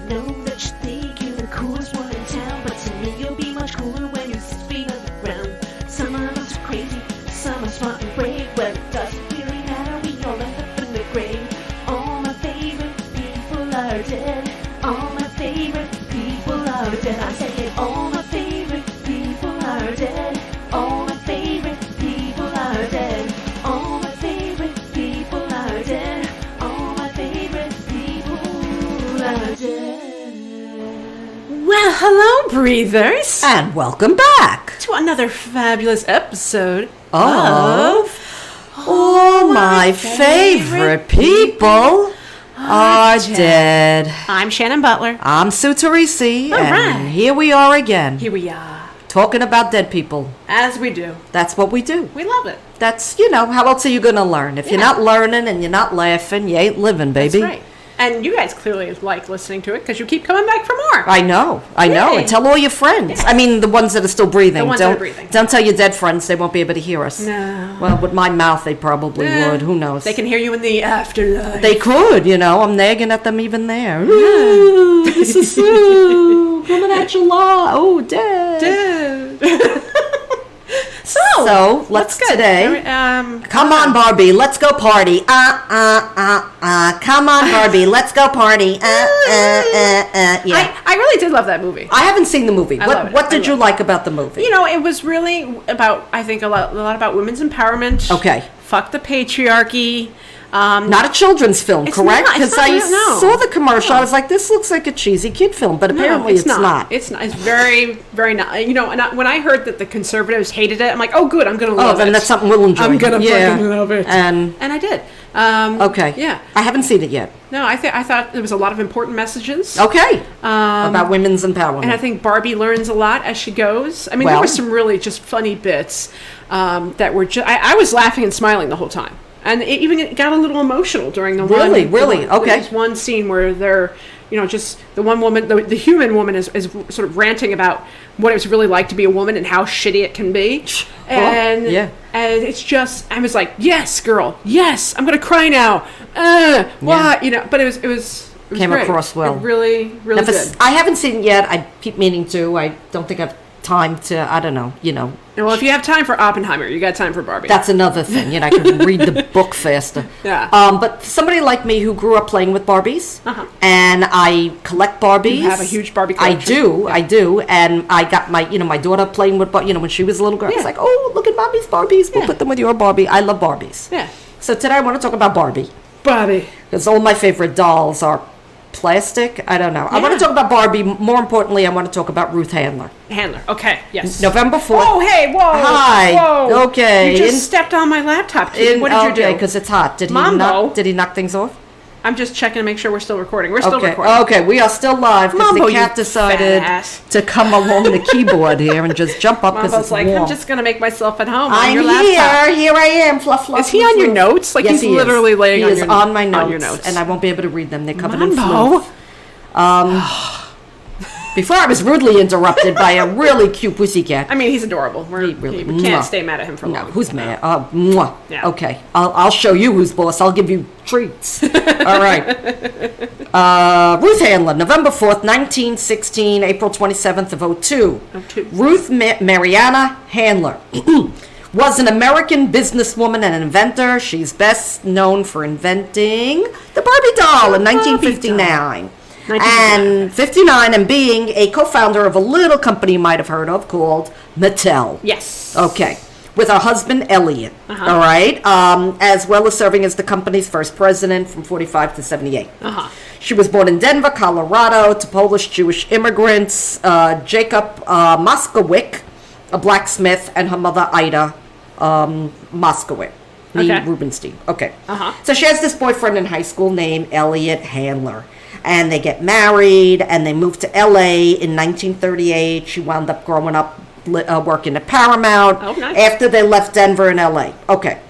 know that you think you're the coolest one in town, but to me you'll be much cooler when you're 6 feet on the ground. Some of us are crazy, some are smart and brave. Well, it doesn't really matter, we all end up in the grave. All my favorite people are dead. All my favorite people are dead. I say it, all my favorite people are dead. All my favorite people are dead. All my favorite people are dead. All my favorite people are dead. Well, hello, breathers, And welcome back to another fabulous episode of All My Favorite People Are Dead. I'm Shannon Butler. I'm Sue Teresi, All and right. here we are again, Here we are, talking about dead people. as we do. That's what we do. We love it. That's, how else are you going to learn? If you're Yeah. not learning and you're not laughing, you ain't living, baby. That's right. And you guys clearly like listening to it because you keep coming back for more. I know. Yay. And tell all your friends. Yeah. I mean, the ones that are still breathing. The ones that are breathing. Don't tell your dead friends; they won't be able to hear us. No. Well, with my mouth, they probably would. Who knows? They can hear you in the afterlife. They could, I'm nagging at them even there. Ooh, this is Sue, coming at you live. Oh, dead. So, let's today. Come on, Barbie, let's go party. Come on, Barbie, let's go party. Yeah. I really did love that movie. I haven't seen the movie. love it. What did you like about the movie? It was really about, I think, a lot about women's empowerment. Okay. Fuck the patriarchy. Not a children's film, It's correct? not. It's Because not, no. saw the commercial. I was like, this looks like a cheesy kid film, but apparently it's not. It's not. It's very, very not. When I heard that the conservatives hated it, I'm like, oh, good, I'm going to love it. Oh, then that's something we'll enjoy. I'm going to fucking love it. And I did. okay. Yeah. I haven't seen it yet. No, I thought there was a lot of important messages. Okay. About women's empowerment. And I think Barbie learns a lot as she goes. I mean, there were some really just funny bits that were just... I was laughing and smiling the whole time. And it even got a little emotional during the Really? Okay. There's one scene where they're, just the one woman, the human woman is sort of ranting about what it was really like to be a woman and how shitty it can be. And it's just, I was like, yes, girl, yes, I'm gonna cry now. Why? But it was Came great. across well. It really good. I haven't seen it yet. I keep meaning to. I don't think I've time to, I don't know, Well, if you have time for Oppenheimer, you got time for Barbie. That's another thing. I can read the book faster. Yeah. But somebody like me who grew up playing with Barbies, and I collect Barbies. You have a huge Barbie collection. I do. And I got my daughter playing with, when she was a little girl. It's like, oh, look at Mommy's Barbies. We'll put them with your Barbie. I love Barbies. Yeah. So today I want to talk about Barbie. Barbie. Because all my favorite dolls are plastic. I don't know. I want to talk about Barbie. More importantly, I want to talk about Ruth Handler. Okay, yes. November 4th. Oh, hey, whoa. Hi. Whoa. Okay. You just stepped on my laptop. What did you do? Okay, because it's hot. Did he knock things off? I'm just checking to make sure we're still recording. We're still recording. Okay, we are still live because Mambo, the cat you decided fat ass. to come along the keyboard here and just jump up because Mambo's it's like, warm. I'm just going to make myself at home on I'm your laptop. here I am, fluff, fluff. Is he on your notes? Like, yes, he's literally laying he is on my on notes, your notes. and I won't be able to read them. They're covered in Mambo. fluff. Before I was rudely interrupted by a really cute pussycat. I mean, he's adorable. We can't stay mad at him for long. No, who's mad? Mwah. Yeah. Okay, I'll show you who's boss. I'll give you treats. All right. Ruth Handler, November 4th, 1916, April 27th of 02. Ruth Mariana Handler was an American businesswoman and inventor. She's best known for inventing the Barbie doll in 1959. And 59, and being a co-founder of a little company you might have heard of called Mattel. Yes. Okay. With her husband, Elliot. All right. As well as serving as the company's first president from 45 to 78. She was born in Denver, Colorado, to Polish Jewish immigrants, Jacob Moskowitz, a blacksmith, and her mother, Ida Moskowitz. Rubenstein. Okay. So she has this boyfriend in high school named Elliot Handler. And they get married, and they moved to L.A. in 1938. She wound up growing up working at Paramount. Oh, nice. After they left Denver and L.A. Okay.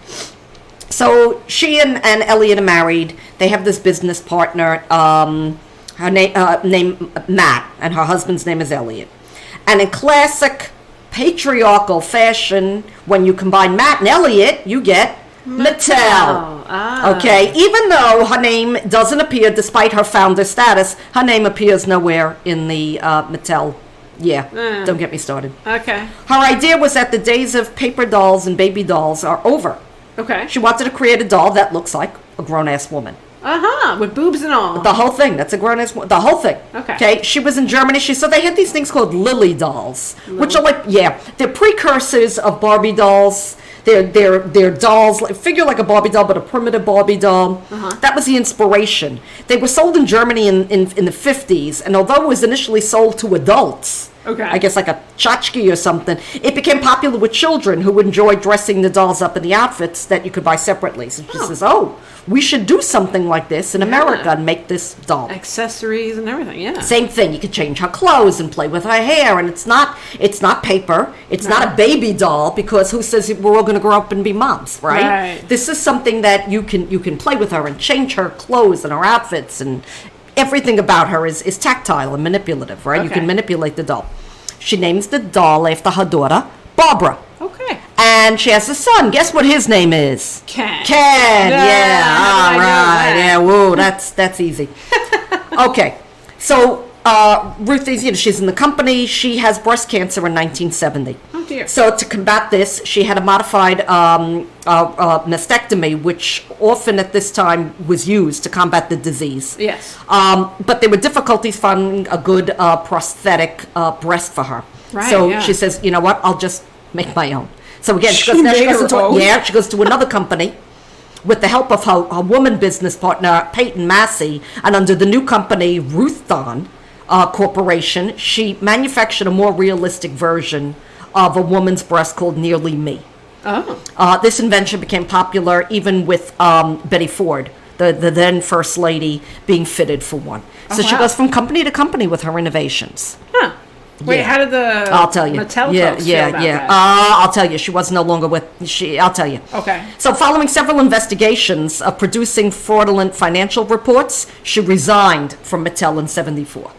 So she and Elliot are married. They have this business partner, her name Matt, and her husband's name is Elliot. And in classic patriarchal fashion, when you combine Matt and Elliot, you get Mattel. Ah. Okay, even though her name doesn't appear, despite her founder status, her name appears nowhere in the Mattel. Yeah, don't get me started. Okay. Her idea was that the days of paper dolls and baby dolls are over. Okay. She wanted to create a doll that looks like a grown-ass woman. With boobs and all. The whole thing. That's a grown-ass woman. The whole thing. Okay. She was in Germany. She said they had these things called Lily dolls, which are like, they're precursors of Barbie dolls. They're dolls, figure like a Barbie doll, but a primitive Barbie doll. That was the inspiration. They were sold in Germany in the 50s, and although it was initially sold to adults, I guess like a tchotchke or something, it became popular with children who enjoyed dressing the dolls up in the outfits that you could buy separately. So she says, we should do something like this in America and make this doll. Accessories and everything, yeah. Same thing. You could change her clothes and play with her hair, and it's not paper. It's not a baby doll, because who says we're all going to grow up and be moms, right? This is something that you can play with her and change her clothes and her outfits, and everything about her is tactile and manipulative, right? You can manipulate the doll. She names the doll after her daughter, Barbara. Okay. And she has a son. Guess what his name is? Ken. Yeah. All right. Yeah. Whoa. That's easy. Okay. So Ruth, she's in the company. She has breast cancer in 1970. Oh dear. So to combat this, she had a modified mastectomy, which often at this time was used to combat the disease. Yes. But there were difficulties finding a good prosthetic breast for her. Right. So she says, you know what? I'll just make my own. So again, she goes to another company with the help of her woman business partner, Peyton Massey, and under the new company, Ruth Corporation, she manufactured a more realistic version of a woman's breast called Nearly Me. This invention became popular even with Betty Ford, the then First Lady, being fitted for one. So she goes from company to company with her innovations. Wait, how did the I'll tell you. Mattel folks feel about that? I'll tell you. She was no longer with. I'll tell you. Okay. So, following several investigations of producing fraudulent financial reports, she resigned from Mattel in '74.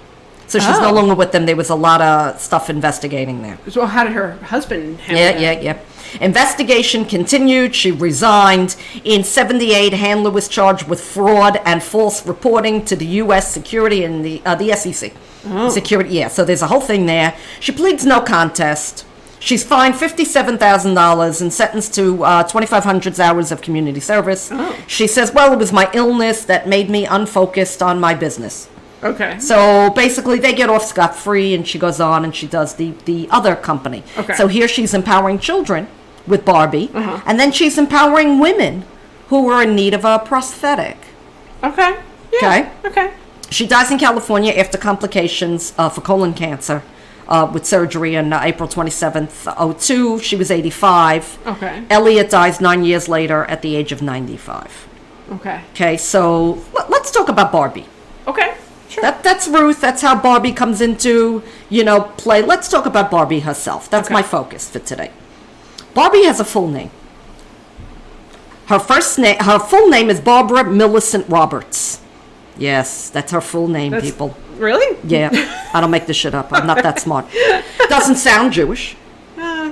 So she's no longer with them. There was a lot of stuff investigating there. So, how did her husband handle that? Yeah. Investigation continued. She resigned. In '78, Handler was charged with fraud and false reporting to the U.S. Security and the SEC. Security, so there's a whole thing there. She pleads no contest. She's fined $57,000 and sentenced to 2,500 hours of community service. She says, well, it was my illness that made me unfocused on my business. Okay. So basically they get off scot-free, and she goes on and she does the other company. Okay. So here she's empowering children with Barbie, and then she's empowering women who are in need of a prosthetic. Okay. Yeah. Okay. She dies in California after complications for colon cancer with surgery on April 27th, 2002. She was 85. Okay. Elliot dies 9 years later at the age of 95. Okay. Okay, so let's talk about Barbie. Okay. Sure. That's Ruth. That's how Barbie comes into, play. Let's talk about Barbie herself. That's my focus for today. Barbie has a full name. Her full name is Barbara Millicent Roberts. Yes, that's her full name, people. Really? Yeah, I don't make this shit up. I'm not that smart. Doesn't sound Jewish.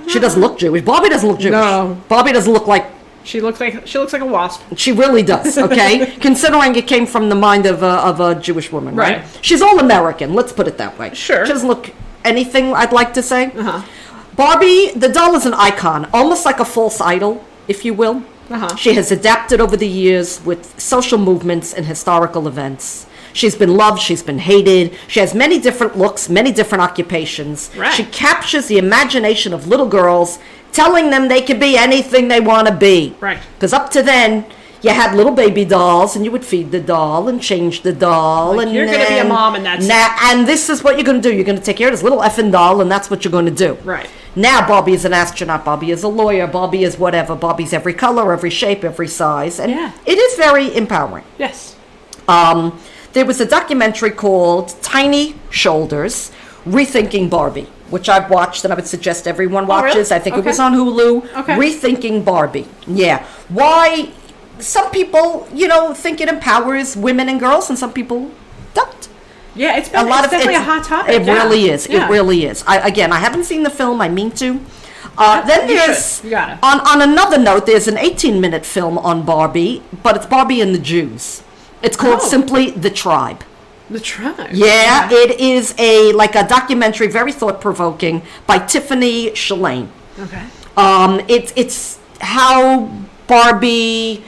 She doesn't look Jewish. Barbie doesn't look Jewish. No. Barbie doesn't look like... She looks like a wasp. She really does, okay? Considering it came from the mind of a Jewish woman, right? She's all American, let's put it that way. Sure. She doesn't look anything, I'd like to say. Barbie, the doll, is an icon, almost like a false idol, if you will. She has adapted over the years with social movements and historical events. She's been loved, she's been hated. She has many different looks, many different occupations. Right. She captures the imagination of little girls, telling them they can be anything they want to be. Right. Because up to then, you had little baby dolls, and you would feed the doll and change the doll. Like, and you're going to be a mom, and that's it. And this is what you're going to do. You're going to take care of this little effing doll, and that's what you're going to do. Right. Now Barbie is an astronaut, Barbie is a lawyer, Barbie is whatever. Barbie's every color, every shape, every size. And it is very empowering. Yes. There was a documentary called Tiny Shoulders, Rethinking Barbie, which I've watched and I would suggest everyone watches. Really? I think it was on Hulu. Okay. Rethinking Barbie. Yeah. Why some people, think it empowers women and girls, and some people don't. Yeah, it's definitely a hot topic. It really is. Yeah. It really is. I haven't seen the film. I mean to. Then You there's, should. You gotta. on another note, there's an 18-minute film on Barbie, but it's Barbie and the Jews. It's called simply The Tribe. The Tribe. Yeah, it is a documentary, very thought-provoking, by Tiffany Shalane. Okay. It's how Barbie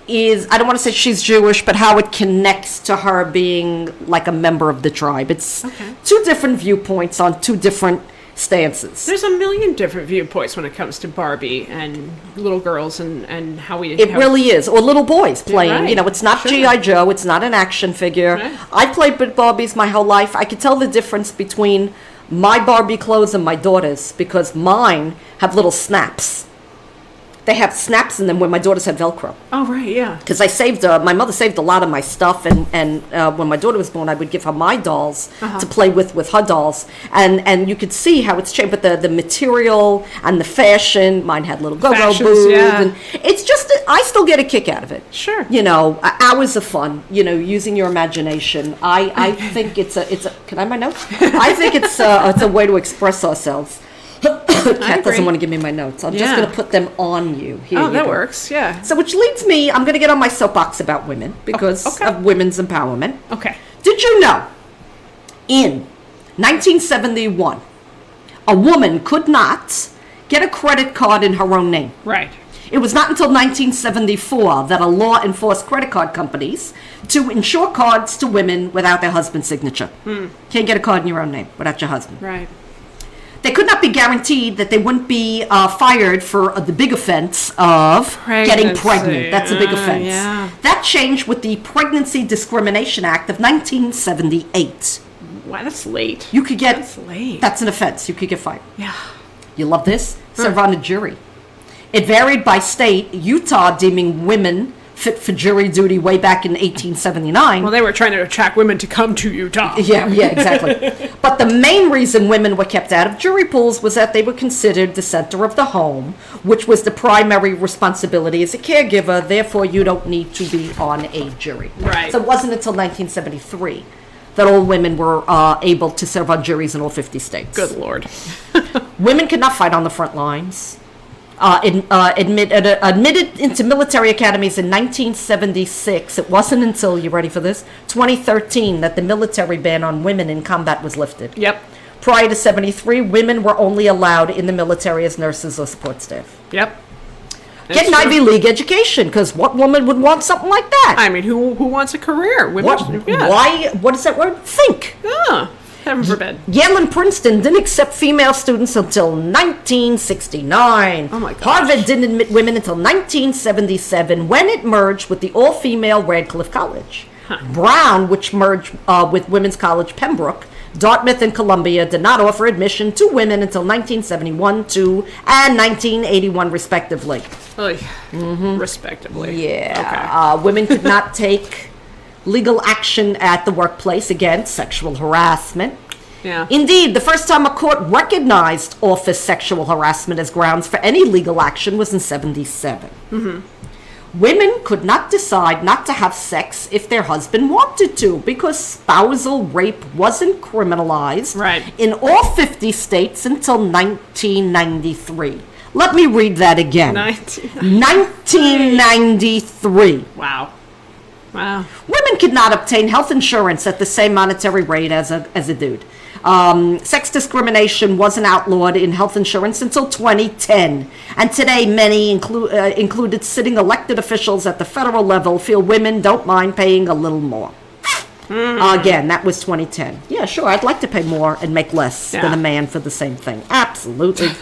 is, I don't want to say she's Jewish, but how it connects to her being like a member of the tribe. It's two different viewpoints on two different stances. There's a million different viewpoints when it comes to Barbie and little girls and how we... It really is. Or little boys playing. Right. You know, it's not G.I. Joe. It's not an action figure. Right. I played with Barbies my whole life. I could tell the difference between my Barbie clothes and my daughter's because mine have little snaps. They have snaps in them where my daughters had Velcro. Oh, right, yeah. Because I saved, my mother saved a lot of my stuff, and when my daughter was born, I would give her my dolls to play with her dolls, and you could see how it's changed, but the material and the fashion, mine had little go-go Fashions, boots, yeah. and it's just, I still get a kick out of it. Sure. You know, hours of fun, you know, using your imagination. I think it's a, can I have my notes? I think it's a way to express ourselves. Kat doesn't want to give me my notes. I'm just going to put them on you. Here you that go. works, yeah. So which leads me, I'm going to get on my soapbox about women because of women's empowerment. Okay. Did you know, in 1971, a woman could not get a credit card in her own name? Right. It was not until 1974 that a law enforced credit card companies to insure cards to women without their husband's signature. Can't get a card in your own name without your husband. Right. They could not be guaranteed that they wouldn't be fired for the big offense of getting pregnant. That's a big offense. Yeah. That changed with the Pregnancy Discrimination Act of 1978. Wow, that's late. You could get... That's late. That's an offense. You could get fired. Yeah. You love this? Serve on a jury. It varied by state, Utah deeming women fit for jury duty way back in 1879. Well, they were trying to attract women to come to Utah. Yeah, exactly. But the main reason women were kept out of jury pools was that they were considered the center of the home, which was the primary responsibility as a caregiver. Therefore, you don't need to be on a jury. Right. So it wasn't until 1973 that all women were able to serve on juries in all 50 states. Good Lord. Women could not fight on the front lines. Admitted into military academies in 1976. It wasn't until, you ready for this, 2013 that the military ban on women in combat was lifted. Yep. Prior to 73, women were only allowed in the military as nurses or support staff. Yep. Get an Ivy League education, because what woman would want something like that? I mean, who wants a career? Women, What? Yeah. Why? What is that word? Think. Yeah. Heaven forbid. Yale and Princeton didn't accept female students until 1969. Oh my gosh. Harvard didn't admit women until 1977 when it merged with the all-female Radcliffe College. Brown, which merged with Women's College Pembroke, Dartmouth and Columbia did not offer admission to women until 1971, 2, and 1981 respectively. Oy. Respectively. Yeah. Women could not take legal action at the workplace against sexual harassment. Yeah. Indeed, the first time a court recognized office sexual harassment as grounds for any legal action was in 77. Women could not decide not to have sex if their husband wanted to because spousal rape wasn't criminalized in all 50 states until 1993. Let me read that again. 1993. Wow. Wow. Women could not obtain health insurance at the same monetary rate as a dude. Sex discrimination wasn't outlawed in health insurance until 2010. And today, many, included sitting elected officials at the federal level, feel women don't mind paying a little more. Again, that was 2010. Yeah, sure, I'd like to pay more and make less than a man for the same thing. Absolutely.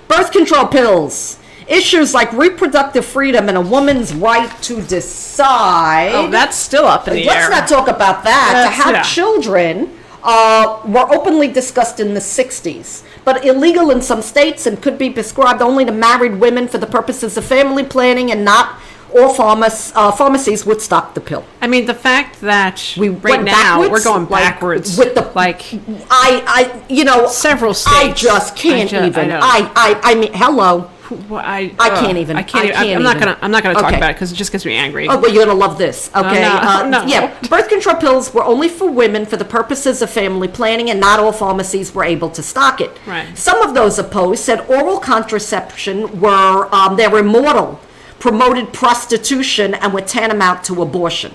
Birth control pills. Issues like reproductive freedom and a woman's right to decide. Oh, that's still up in the air. Let's not talk about that. To have children were openly discussed in the 60s, but illegal in some states and could be prescribed only to married women for the purposes of family planning, and not all pharmacies would stock the pill. I mean, the fact that We right went now backwards, we're going like, backwards with the like I you know, several states. I just can't even. know. I mean, hello. I can't even. I'm not gonna talk about it because it just gets me angry. Oh, but you're gonna love this. Okay. No. Yeah. Birth control pills were only for women for the purposes of family planning, and not all pharmacies were able to stock it. Right. Some of those opposed said oral contraception were they were immoral, promoted prostitution, and were tantamount to abortion.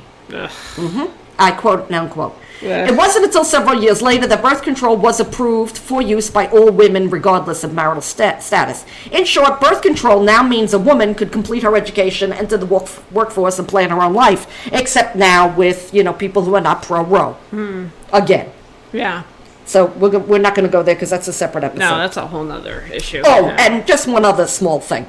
I quote and unquote. Yeah. It wasn't until several years later that birth control was approved for use by all women regardless of marital status. In short, birth control now means a woman could complete her education, enter the workforce, and plan her own life, except now with, people who are not pro-Roe. Again. Yeah. So we're not going to go there because that's a separate episode. No, that's a whole nother issue. Oh, and just one other small thing.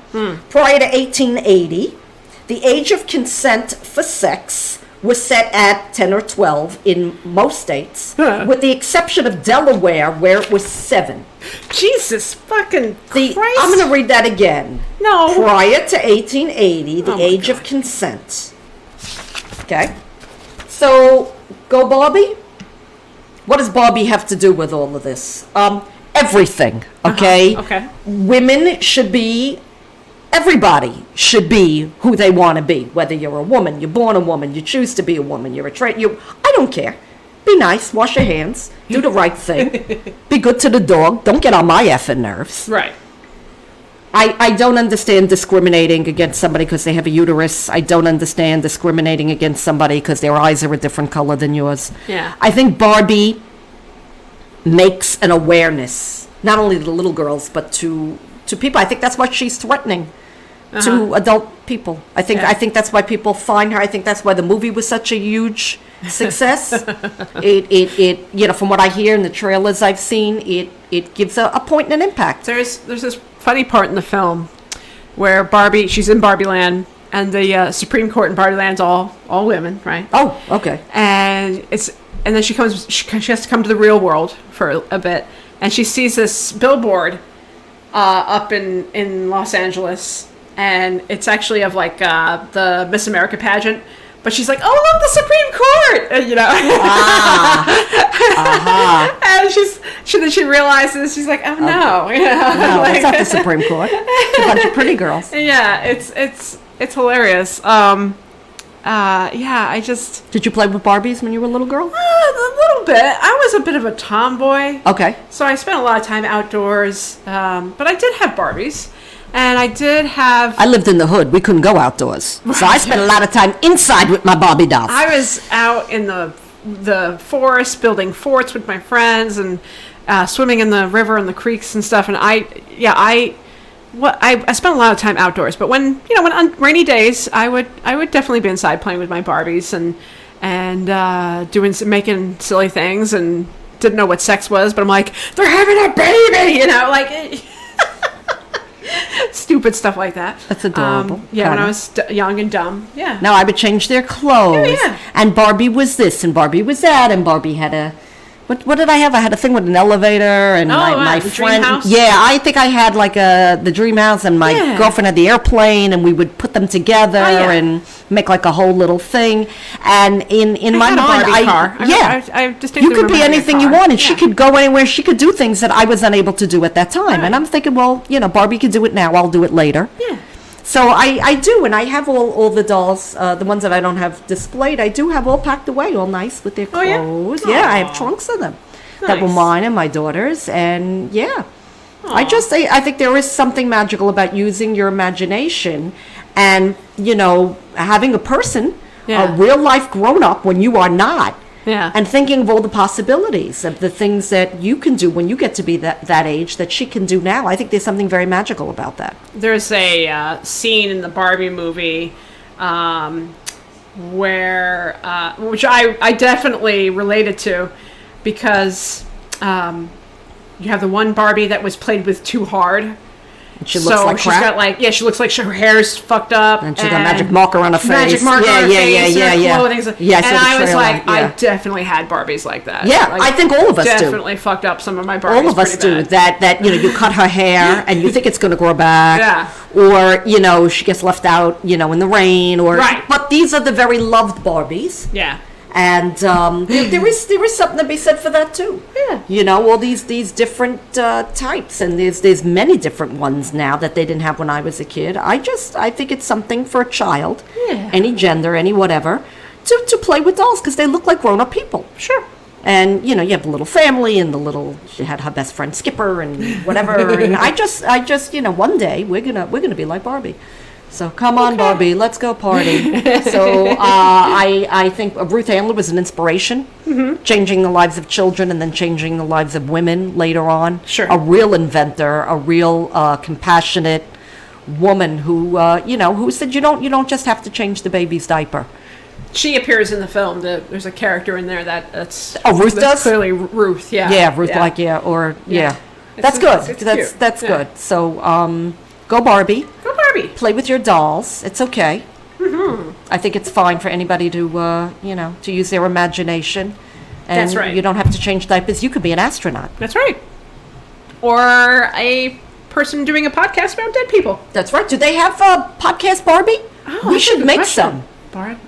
Prior to 1880, the age of consent for sex was set at 10 or 12 in most states, with the exception of Delaware, where it was 7. Jesus fucking Christ. I'm going to read that again. No. Prior to 1880, the age of consent. Okay. So, go Barbie. What does Barbie have to do with all of this? Everything, okay? Okay. Women should be... Everybody should be who they want to be. Whether you're a woman, you're born a woman, you choose to be a woman, you're a I don't care. Be nice, wash your hands, do the right thing, be good to the dog. Don't get on my effing nerves. Right. I don't understand discriminating against somebody because they have a uterus. I don't understand discriminating against somebody because their eyes are a different color than yours. Yeah. I think Barbie makes an awareness, not only to the little girls, but to people. I think that's what she's threatening to adult people. I think that's why people find her. I think that's why the movie was such a huge success. it from what I hear in the trailers I've seen, it gives a point and an impact. There's this funny part in the film where she's in Barbie Land, and the Supreme Court in Barbie Land's all women, right? Oh, okay. And then she has to come to the real world for a bit, and she sees this billboard up in Los Angeles, and it's actually of like the Miss America pageant, but she's like, oh, look, the Supreme Court, and she realizes, she's like, oh no, no, like, that's not the Supreme Court. It's a bunch of pretty girls. Yeah, it's hilarious. I just... Did you play with Barbies when you were a little girl? A little bit. I was a bit of a tomboy. Okay. So I spent a lot of time outdoors, but I did have Barbies. And I did have... I lived in the hood. We couldn't go outdoors. So I spent a lot of time inside with my Barbie dolls. I was out in the forest building forts with my friends and swimming in the river and the creeks and stuff. And I spent a lot of time outdoors. But when on rainy days, I would definitely be inside playing with my Barbies and making silly things, and didn't know what sex was. But I'm like, they're having a baby, like... Stupid stuff like that. That's adorable. When I was young and dumb. Yeah. Now I would change their clothes. Yeah. And Barbie was this, and Barbie was that, and Barbie had a... What did I have? I had a thing with an elevator, and my the friend... dream house? Yeah, I think I had like the dream house, and my girlfriend had the airplane, and we would put them together and make like a whole little thing. And in my mind, I distinctly you could be anything you wanted. She could go anywhere. She could do things that I was unable to do at that time. Right. And I'm thinking, well, Barbie could do it now. I'll do it later. Yeah. So I do, and I have all the dolls, the ones that I don't have displayed, I do have all packed away, all nice with their clothes. Yeah, I have trunks of them that were mine and my daughter's, and yeah. I think there is something magical about using your imagination and, having a person, a real life grown up when you are not, and thinking of all the possibilities of the things that you can do when you get to be that age that she can do now. I think there's something very magical about that. There's a scene in the Barbie movie where, which I definitely related to, because you have the one Barbie that was played with too hard. She looks like crap. She looks like her hair's fucked up. And she's got magic marker on her face. Magic marker on her face. Yeah. And I was like, I definitely had Barbies like that. Yeah, I think all of us do. Definitely fucked up some of my Barbies. All of us do. That you cut her hair and you think it's going to grow back. Yeah. Or, she gets left out, in the rain. Right. But these are the very loved Barbies. Yeah. And there is something to be said for that too. Yeah. You know, all these different types, and there's many different ones now that they didn't have when I was a kid. I think it's something for a child, any gender, any whatever, to play with dolls because they look like grown-up people. Sure. And you know, you have the little family and she had her best friend Skipper and whatever. And I just you know, one day we're gonna be like Barbie. So come on, Barbie, let's go party. So I think Ruth Handler was an inspiration, changing the lives of children and then changing the lives of women later on. Sure. A real inventor, a real compassionate woman who who said you don't just have to change the baby's diaper. She appears in the film. There's a character in there that's Ruth does? Clearly Ruth. Yeah. Yeah, Ruth That's good. It's That's cute. good. So go Barbie. Go Barbie. Play with your dolls. It's okay. I think it's fine for anybody to to use their imagination. And That's right. You don't have to change diapers. You could be an astronaut. That's right. Or a person doing a podcast about dead people. That's right. Do they have a podcast Barbie? We should make some.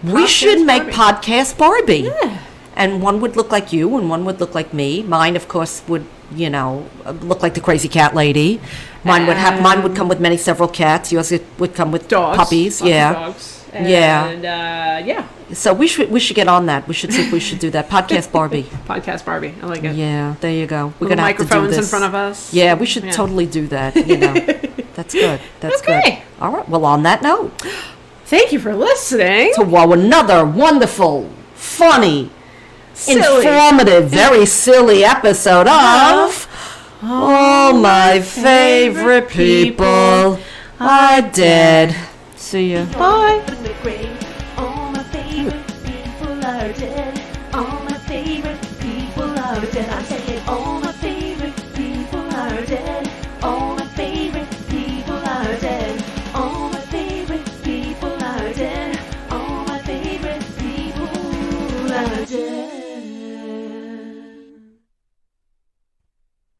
We should make podcast Barbie. Yeah. And one would look like you, and one would look like me. Mine, of course, would look like the crazy cat lady. Mine would come with several cats. Yours would come with dogs, puppies. Lots Yeah. of dogs. And, yeah. So we should get on that. We should see if we should do that podcast Barbie. Podcast Barbie. I like it. Yeah, there you go. We're Little gonna have to do microphones this in front of us. Yeah, we should totally do that. That's good. That's Okay. good. All right. Well, on that note, Thank you for listening. to another wonderful, funny, Silly. informative, very silly episode of All My Favorite People Are Dead. See ya. Bye. In the grave, all my favorite people are dead. All my favorite people are dead. I said all my favorite people are dead.